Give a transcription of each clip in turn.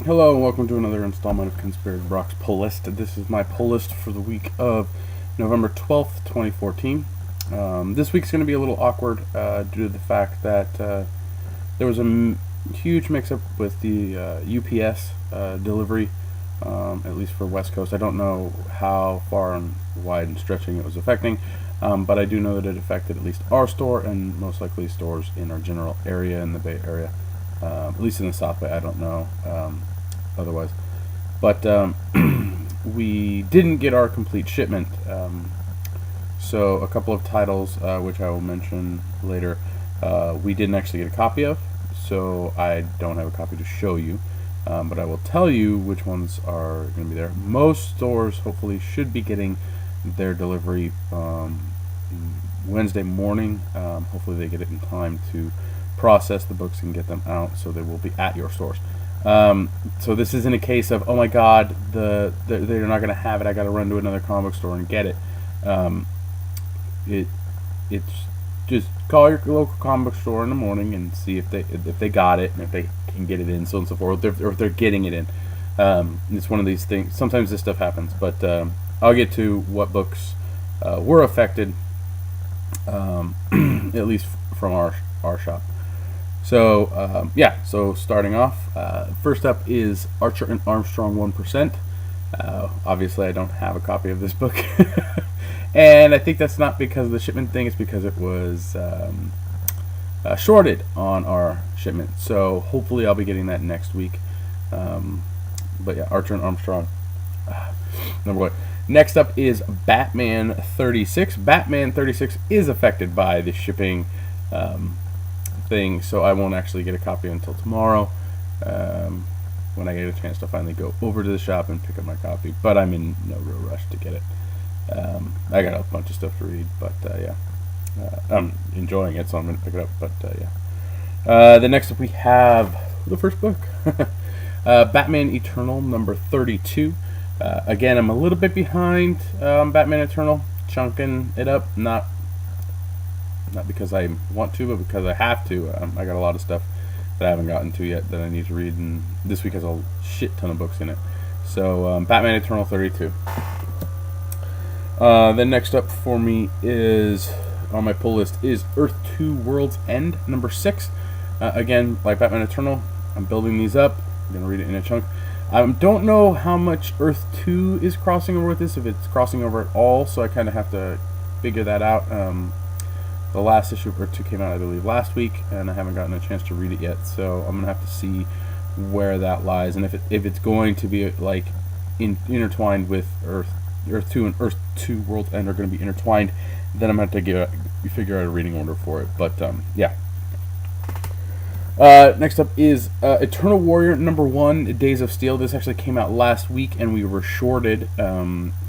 Hello and welcome to another installment of Conspirator Brock's Pull List. This is my pull list for the week of November 12th, 2014. This week's going to be a little awkward due to the fact that there was a huge mix-up with the UPS delivery, at least for West Coast. I don't know how far and wide and stretching it was affecting, but I do know that it affected at least our store and most likely stores in our general area in the Bay Area. At least in the South Bay, I don't know otherwise. But we didn't get our complete shipment. So a couple of titles, which I will mention later, we didn't actually get a copy of. So I don't have a copy to show you. But I will tell you which ones are going to be there. Most stores hopefully should be getting their delivery Wednesday morning. Hopefully they get it in time to process the books and get them out, so they will be at your stores. So this isn't a case of, oh my god, they're not going to have it, I got to run to another comic book store and get it. It's just call your local comic book store in the morning and see if they got it and if they can get it in, so on and so forth, or if they're getting it in. It's one of these things. Sometimes this stuff happens, but I'll get to what books were affected, at least from our shop. So so starting off, first up is Archer and Armstrong 1%. Obviously, I don't have a copy of this book, and I think that's not because of the shipment thing. It's because it was shorted on our shipment. So hopefully, I'll be getting that next week. But yeah, Archer and Armstrong, number one. Next up is Batman 36. Batman 36 is affected by the shipping thing, so I won't actually get a copy until tomorrow, when I get a chance to finally go over to the shop and pick up my copy. But I'm in no real rush to get it. I got a bunch of stuff to read, but I'm enjoying it, so I'm going to pick it up. But the next up we have the first book, Batman Eternal number 32. Again, I'm a little bit behind Batman Eternal, chunking it up, not because I want to, but because I have to. I got a lot of stuff that I haven't gotten to yet that I need to read, and this week has a shit ton of books in it. So, Batman Eternal 32. Then next up for me is, on my pull list, is Earth 2 World's End, number 6. Again, like Batman Eternal, I'm building these up. I'm going to read it in a chunk. I don't know how much Earth 2 is crossing over with this, if it's crossing over at all, so I kind of have to figure that out. The last issue of Earth 2 came out, I believe, last week, and I haven't gotten a chance to read it yet, so I'm going to have to see where that lies, and if it's going to be like intertwined with Earth 2 and Earth 2 World's End are going to be intertwined, then I'm going to have to figure out a reading order for it. But yeah. Next up is Eternal Warrior number 1, Days of Steel. This actually came out last week, and we were shorted,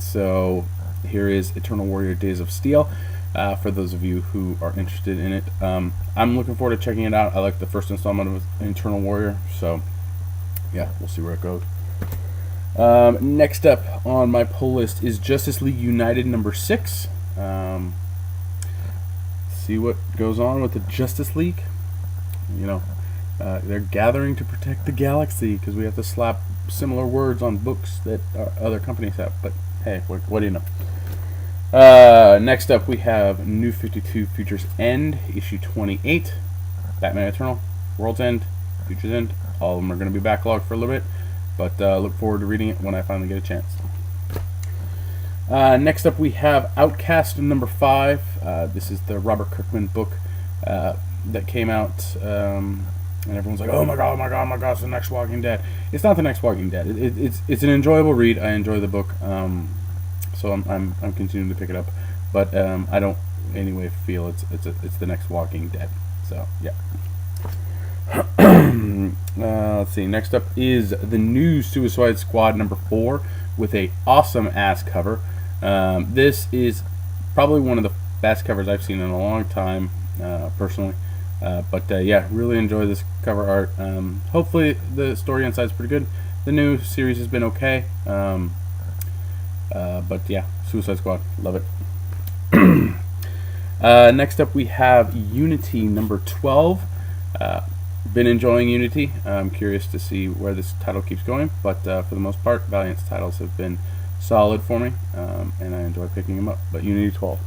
so here is Eternal Warrior Days of Steel. For those of you who are interested in it, I'm looking forward to checking it out. I like the first installment of Eternal Warrior, so yeah, we'll see where it goes. Next up on my pull list is Justice League United number 6. See what goes on with the Justice League. You know, they're gathering to protect the galaxy because we have to slap similar words on books that other companies have. But hey, what do you know? Next up we have New 52 Futures End, issue 28, Batman Eternal, World's End, Futures End. All of them are going to be backlogged for a little bit, but look forward to reading it when I finally get a chance. Next up we have Outcast number 5. This is the Robert Kirkman book that came out, and everyone's like, oh my god, it's the next Walking Dead. It's not the next Walking Dead. It's an enjoyable read. I enjoy the book. So I'm continuing to pick it up, but I don't anyway feel it's the next Walking Dead. So yeah. Let's see. Next up is the new Suicide Squad number 4 with a awesome ass cover. This is probably one of the best covers I've seen in a long time, personally. But yeah, really enjoy this cover art. Hopefully the story inside is pretty good. The new series has been okay. But yeah, Suicide Squad, love it. Next up we have Unity number 12. Been enjoying Unity. I'm curious to see where this title keeps going, but for the most part, Valiant's titles have been solid for me, and I enjoy picking them up. But Unity 12.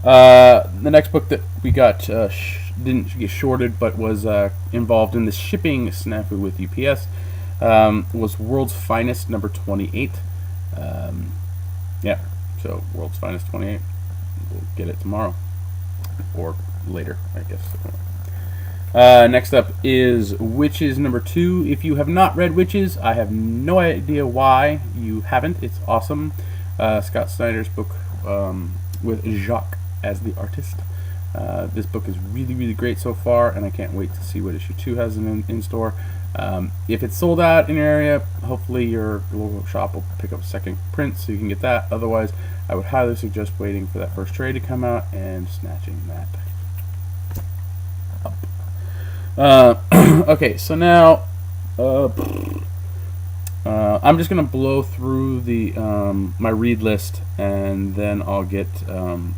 The next book that we got didn't get shorted, but was involved in the shipping snafu with UPS was World's Finest number 28. Yeah, so World's Finest 28. We'll get it tomorrow or later, I guess. Next up is Witches number 2. If you have not read Witches, I have no idea why you haven't. It's awesome. Scott Snyder's book with Jacques as the artist. This book is really, really great so far, and I can't wait to see what issue 2 has in store. If it's sold out in your area, hopefully your local shop will pick up a second print so you can get that. Otherwise, I would highly suggest waiting for that first trade to come out and snatching that up. Okay, so now I'm just gonna blow through the my read list, and then I'll get to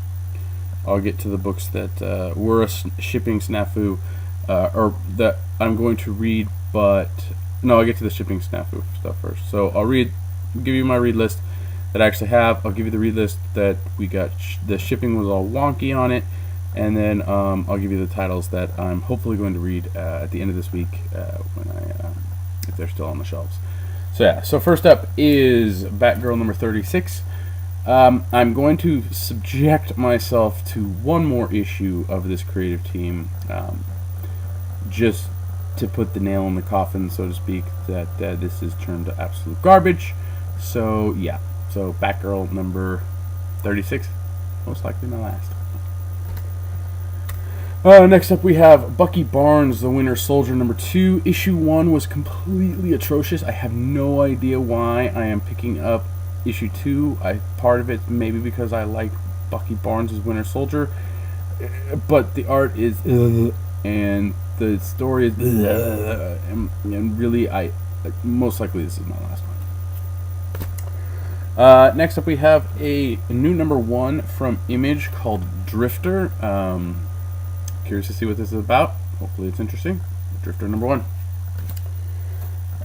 the books that were a shipping snafu, or that I'm going to read. But no, I'll get to the shipping snafu stuff first. So I'll give you my read list that I actually have. I'll give you the read list that we got. The shipping was all wonky on it. And then I'll give you the titles that I'm hopefully going to read at the end of this week if they're still on the shelves. So yeah, so first up is Batgirl number 36. I'm going to subject myself to one more issue of this creative team, just to put the nail in the coffin, so to speak, that this is turned to absolute garbage. So yeah, so Batgirl number 36, most likely my last. Next up we have Bucky Barnes, the Winter Soldier number 2. Issue 1 was completely atrocious. I have no idea why I am picking up issue 2. Part of it maybe because I like Bucky Barnes as Winter Soldier, but the art is and the story is and really most likely this is my last one. Next up we have a new number 1 from Image called Drifter. Curious to see what this is about. Hopefully it's interesting. Drifter number 1.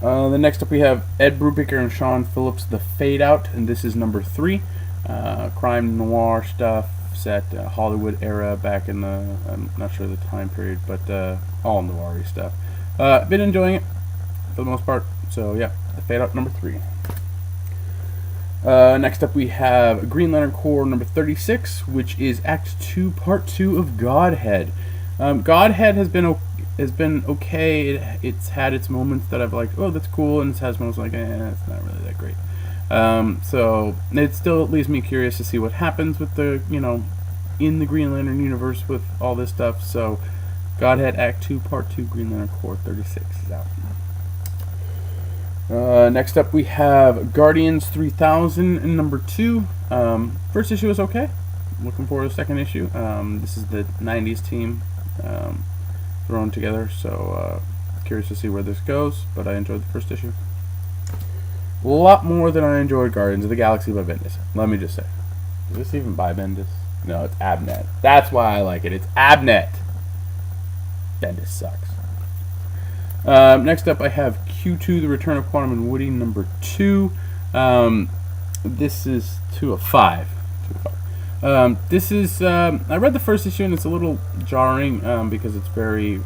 The next up we have Ed Brubaker and Sean Phillips, The Fade Out, and this is number 3. Crime noir stuff, set Hollywood era back in the, I'm not sure the time period, but all noir-y stuff. Been enjoying it for the most part. So yeah, The Fade Out number 3. Next up we have Green Lantern Corps number 36, which is Act 2, Part 2 of Godhead. Godhead has been okay. It's had its moments that I've liked, oh that's cool, and it has moments like, it's not really that great. So it still leaves me curious to see what happens with the, in the Green Lantern universe with all this stuff. So Godhead Act 2, Part 2, Green Lantern Corps 36 is out. Next up we have Guardians 3000 in number 2. First issue was okay. Looking forward to the second issue. This is the 90s team thrown together, so curious to see where this goes, but I enjoyed the first issue a lot more than I enjoyed Guardians of the Galaxy by Bendis. Let me just say. Is this even by Bendis? No, it's Abnett. That's why I like it. It's Abnett. Bendis sucks. Next up I have Q2, The Return of Quantum and Woody, number 2. This is 2 of 5. This is, I read the first issue and it's a little jarring because it's very,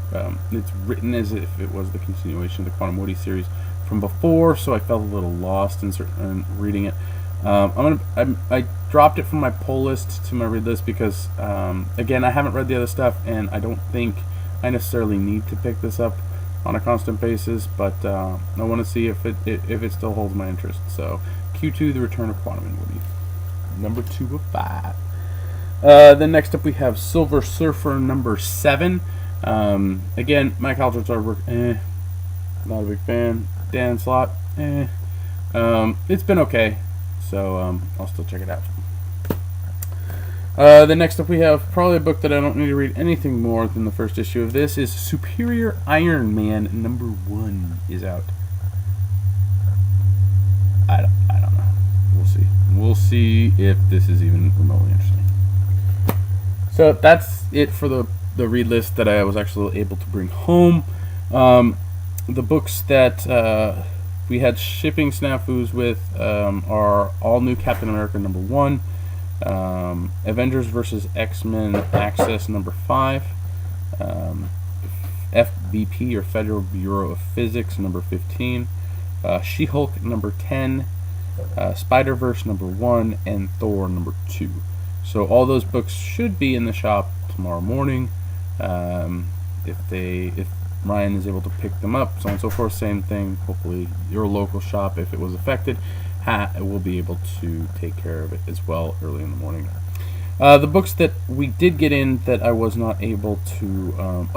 it's written as if it was the continuation of the Quantum Woody series from before, so I felt a little lost in reading it. I dropped it from my pull list to my read list because, again, I haven't read the other stuff and I don't think I necessarily need to pick this up on a constant basis, but I want to see if it still holds my interest. So Q2, The Return of Quantum and Woody, number 2 of 5. Then next up we have Silver Surfer number 7. Again, Mike Aldridge's artwork, not a big fan. Dan Slott, it's been okay, so I'll still check it out. Then next up we have probably a book that I don't need to read anything more than the first issue of. This is Superior Iron Man number 1 is out. I don't know. We'll see. We'll see if this is even remotely interesting. So that's it for the the read list that I was actually able to bring home. The books that we had shipping snafus with are All New Captain America #1, Avengers vs. X-Men Access #5, FBP or Federal Bureau of Physics #15, She-Hulk #10, Spider-Verse #1, and Thor #2. So all those books should be in the shop tomorrow morning. If Ryan is able to pick them up, so on and so forth. Same thing. Hopefully, your local shop, if it was affected, will be able to take care of it as well early in the morning. The books that we did get in that I was not able to.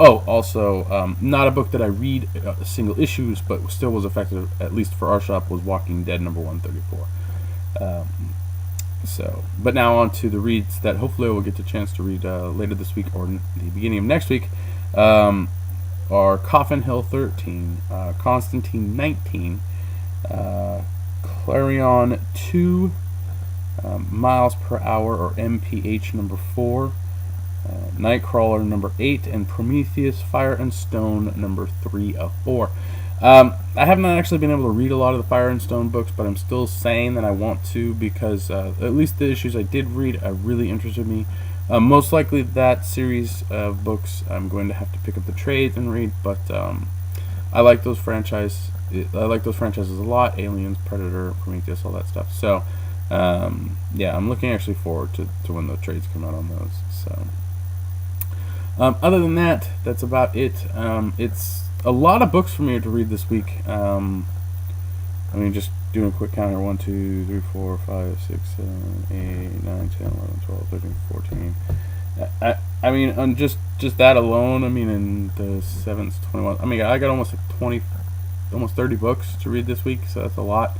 Not a book that I read single issues, but still was affected, at least for our shop, was Walking Dead #134. But now on to the reads that hopefully I will get the chance to read later this week or the beginning of next week. Are Coffin Hill 13, Constantine 19, Clarion 2, Miles Per Hour or MPH #4, Nightcrawler #8, and Prometheus Fire and Stone #3 of 4. I have not actually been able to read a lot of the Fire and Stone books, but I'm still saying that I want to because at least the issues I did read really interested me. Most likely that series of books I'm going to have to pick up the trades and read, but I like those franchises a lot. Aliens, Predator, Prometheus, all that stuff. So yeah, I'm looking actually forward to when the trades come out on those. So other than that, that's about it. It's a lot of books for me to read this week. Just doing a quick count here: 1, 2, 3, 4, 5, 6, 7, 8, 9, 10, 11, 12, 13, 14. On just that alone, in the 7th, 21. I got almost 30 books to read this week, so that's a lot.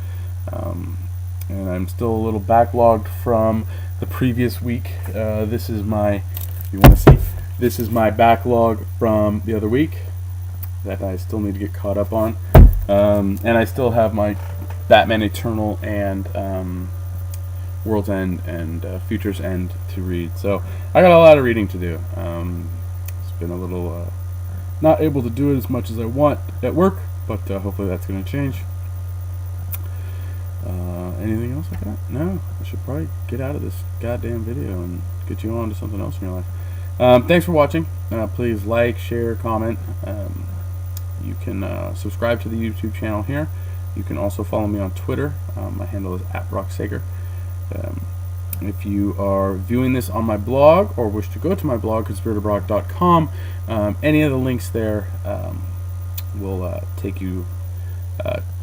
And I'm still a little backlogged from the previous week. This is my backlog from the other week that I still need to get caught up on. And I still have my Batman Eternal and World's End and Future's End to read. So I got a lot of reading to do. It's been a little not able to do it as much as I want at work, but hopefully that's going to change. Anything else like that? No, I should probably get out of this goddamn video and get you on to something else in your life. Thanks for watching. Please like, share, comment. You can subscribe to the YouTube channel here. You can also follow me on Twitter. My handle is @BrockSager. If you are viewing this on my blog or wish to go to my blog, conspiratorbrock.com, any of the links there will take you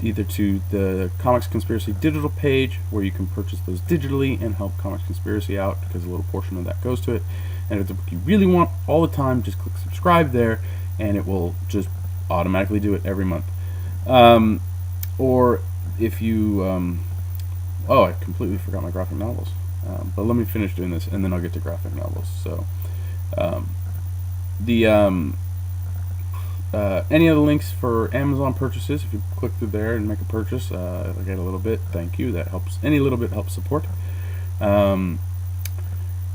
either to the Comics Conspiracy digital page, where you can purchase those digitally and help Comics Conspiracy out, because a little portion of that goes to it. And if it's a book you really want all the time, just click subscribe there, and it will just automatically do it every month. Or if you I completely forgot my graphic novels, but let me finish doing this and then I'll get to graphic novels. So any of the links for Amazon purchases, if you click through there and make a purchase, I get a little bit, thank you, that helps. Any little bit helps support. There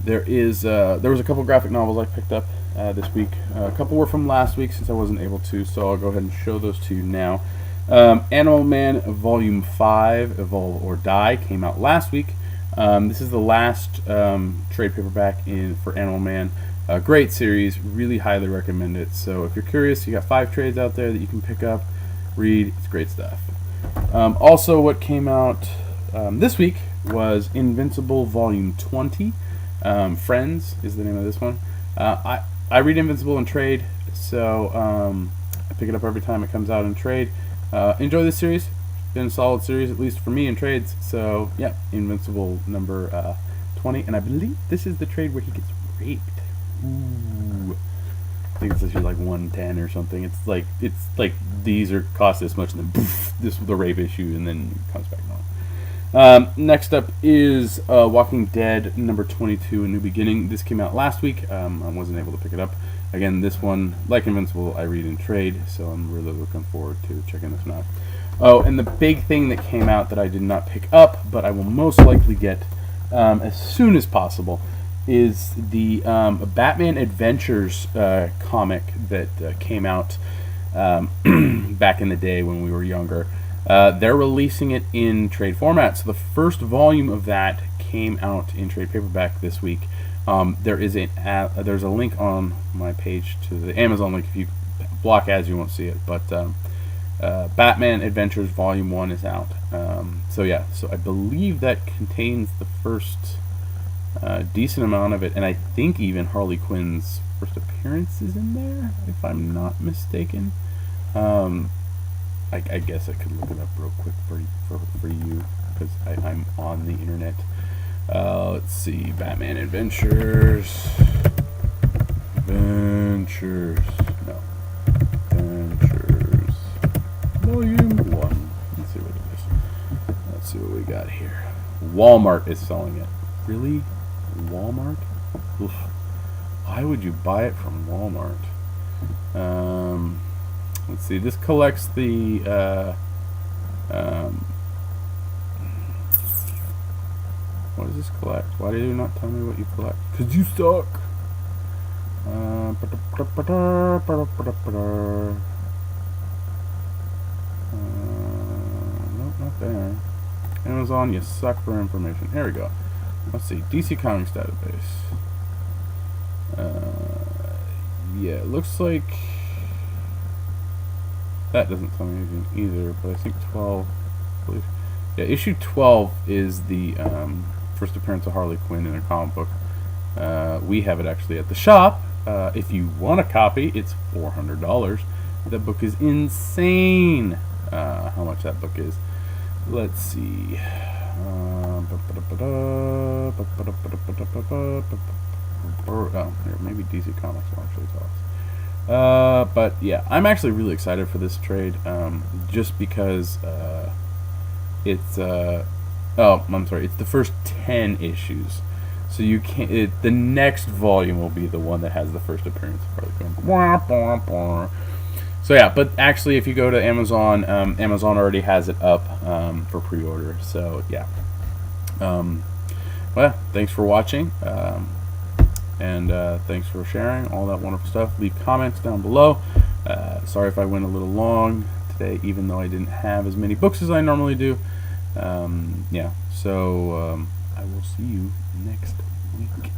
was a couple graphic novels I picked up this week. A couple were from last week since I wasn't able to, so I'll go ahead and show those to you now. Animal Man Volume 5, Evolve or Die, came out last week. This is the last trade paperback for Animal Man. A great series, really highly recommend it. So if you're curious, you got 5 trades out there that you can pick up, read. It's great stuff. Also, what came out this week was Invincible Volume 20. Friends is the name of this one. I read Invincible in trade, so I pick it up every time it comes out in trade. Enjoy this series. Been a solid series, at least for me in trades. So yeah, Invincible number 20, and I believe this is the trade where he gets raped. Ooh. I think it's actually like 110 or something. It's like these are cost this much, and then poof, this is the rape issue, and then it comes back on. Next up is Walking Dead number 22, A New Beginning. This came out last week. I wasn't able to pick it up. Again, this one, like Invincible, I read in trade, so I'm really looking forward to checking this one out. Oh, and the big thing that came out that I did not pick up, but I will most likely get as soon as possible, is the Batman Adventures comic that came out back in the day when we were younger. They're releasing it in trade format. So the first volume of that came out in trade paperback this week. There's a link on my page to the Amazon link. If you block ads, you won't see it. But Batman Adventures Volume 1 is out. So I believe that contains the first decent amount of it, and I think even Harley Quinn's first appearance is in there, if I'm not mistaken. I guess I could look it up real quick for you, because I'm on the internet. Let's see, Batman Adventures. Adventures. Volume 1. Let's see what it is. Let's see what we got here. Walmart is selling it. Really? Walmart? Oof. Why would you buy it from Walmart? Let's see. This collects the what does this collect? Why do you not tell me what you collect? 'Cause you suck. Nope, not there. Amazon, you suck for information. Here we go. Let's see. DC Comics database. Yeah, it looks like that doesn't tell me anything either, but I think 12. Yeah, issue 12 is the first appearance of Harley Quinn in a comic book. We have it actually at the shop. If you want a copy, it's $400. That book is insane. How much that book is? Let's see. Here, maybe DC Comics will actually tell us. But yeah, I'm actually really excited for this trade, just because it's it's the first 10 issues. So you can't. The next volume will be the one that has the first appearance of Harley Quinn. So yeah, but actually, if you go to Amazon, Amazon already has it up for pre-order. So yeah. Well, thanks for watching, and thanks for sharing all that wonderful stuff. Leave comments down below. Sorry if I went a little long today, even though I didn't have as many books as I normally do. Yeah. So I will see you next week.